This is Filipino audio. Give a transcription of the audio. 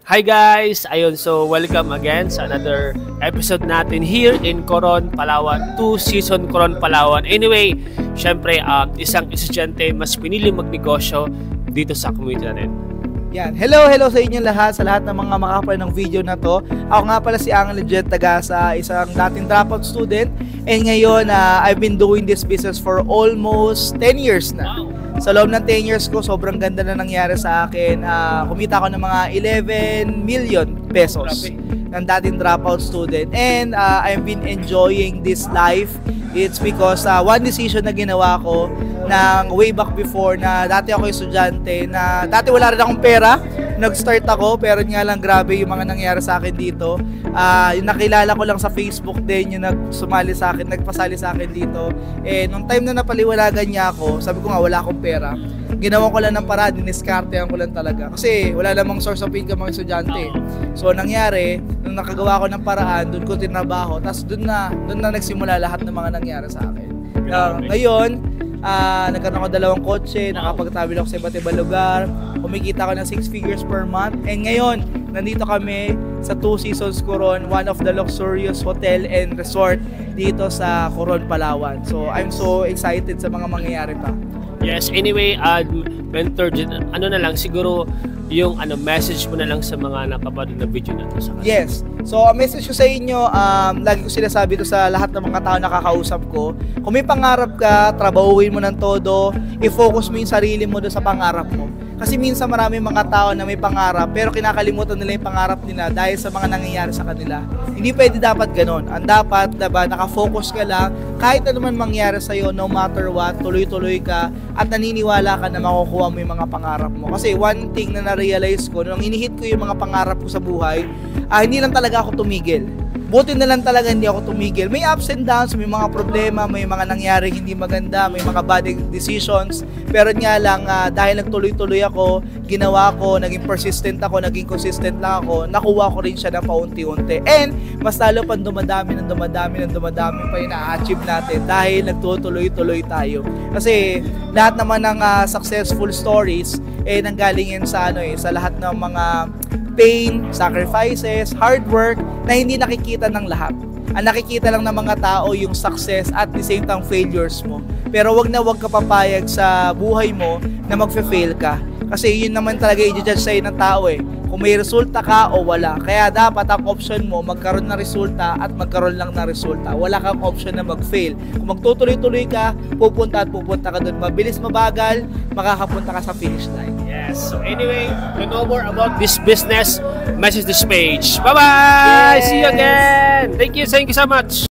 Hi guys! Ayun, so welcome again sa another episode natin here in Coron, Palawan. 2 season Coron, Palawan. Anyway, syempre, isang estudyante mas pinili magnegosyo dito sa community natin. Yan. Hello sa inyo lahat, sa lahat ng mga makakapal ng video na to. Ako nga pala si Angel Jet Tagasa, isang dating dropout student. And ngayon, I've been doing this business for almost 10 years na. Wow. Sa loob ng 10 years ko, sobrang ganda na nangyari sa akin. Kumita ako ng mga 11 million pesos ng dating dropout student. And I've been enjoying this life. It's because one decision na ginawa ko ng way back before na dati ako estudyante, na dati wala rin akong pera. Nag-start ako, pero nga lang grabe yung mga nangyari sa akin dito. Yung nakilala ko lang sa Facebook din, yung nagpasali sa akin dito. Nung time na napaliwanagan niya ako, sabi ko nga wala akong pera. Ginawa ko lang ng paraan, diniskartehan ko lang talaga. Kasi wala namang source of income mga estudyante. So nangyari, nung nakagawa ko ng paraan, doon ko tinrabaho. Tapos doon na nagsimula lahat ng mga nangyari sa akin. Ngayon, nagkaroon ako 2 kotse, nakapagtravel ako sa iba't ibang lugar, kumikita ako ng 6 figures per month. And ngayon, nandito kami sa 2 seasons Coron, one of the luxurious hotel and resort dito sa Coron, Palawan. So I'm so excited sa mga mangyayari pa. Yes, anyway, mentor, ano na lang, siguro yung message mo na lang sa mga nakapanood na video na to sa kanila. Yes. So, ang message ko sa inyo, lagi ko sinasabi to sa lahat ng mga tao na nakakausap ko, kung may pangarap ka, trabahuin mo ng todo, i-focus mo yung sarili mo doon sa pangarap mo. Kasi minsan maraming mga tao na may pangarap, pero kinakalimutan nila yung pangarap nila dahil sa mga nangyayari sa kanila. Hindi pwede dapat ganon. Ang dapat, diba, nakafocus ka lang, kahit ano man mangyari sa'yo, no matter what, tuloy-tuloy ka, at naniniwala ka na makukuha mo yung mga pangarap mo. Kasi one thing na na-realize ko, nung inihit ko yung mga pangarap ko sa buhay, hindi lang talaga ako tumigil. Buti na lang talaga hindi ako tumigil. May ups and downs, may mga problema, may mga nangyaring hindi maganda, may mga bad decisions. Pero nga lang, dahil nagtuloy-tuloy ako, ginawa ko, naging persistent ako, naging consistent lang ako, nakuha ko rin siya ng paunti-unti. And mas lalo pang dumadami pa yung na-achieve natin dahil nagtutuloy-tuloy tayo. Kasi lahat naman ng successful stories, nanggaling yan sa, sa lahat ng mga pain, sacrifices, hard work na hindi nakikita ng lahat. Ang nakikita lang ng mga tao yung success at the same time failures mo. Pero wag ka papayag sa buhay mo na magfe-fail ka. Kasi yun naman talaga i-judge sa'yo ng tao kung may resulta ka o wala. Kaya dapat ang option mo magkaroon ng resulta at magkaroon lang ng resulta. Wala kang option na mag-fail. Kung magtutuloy-tuloy ka, pupunta ka doon. Mabilis mabagal, makakapunta ka sa finish line. Yes. So anyway, to know more about this business, message this page. Bye-bye! Yes. See you again! Thank you so much!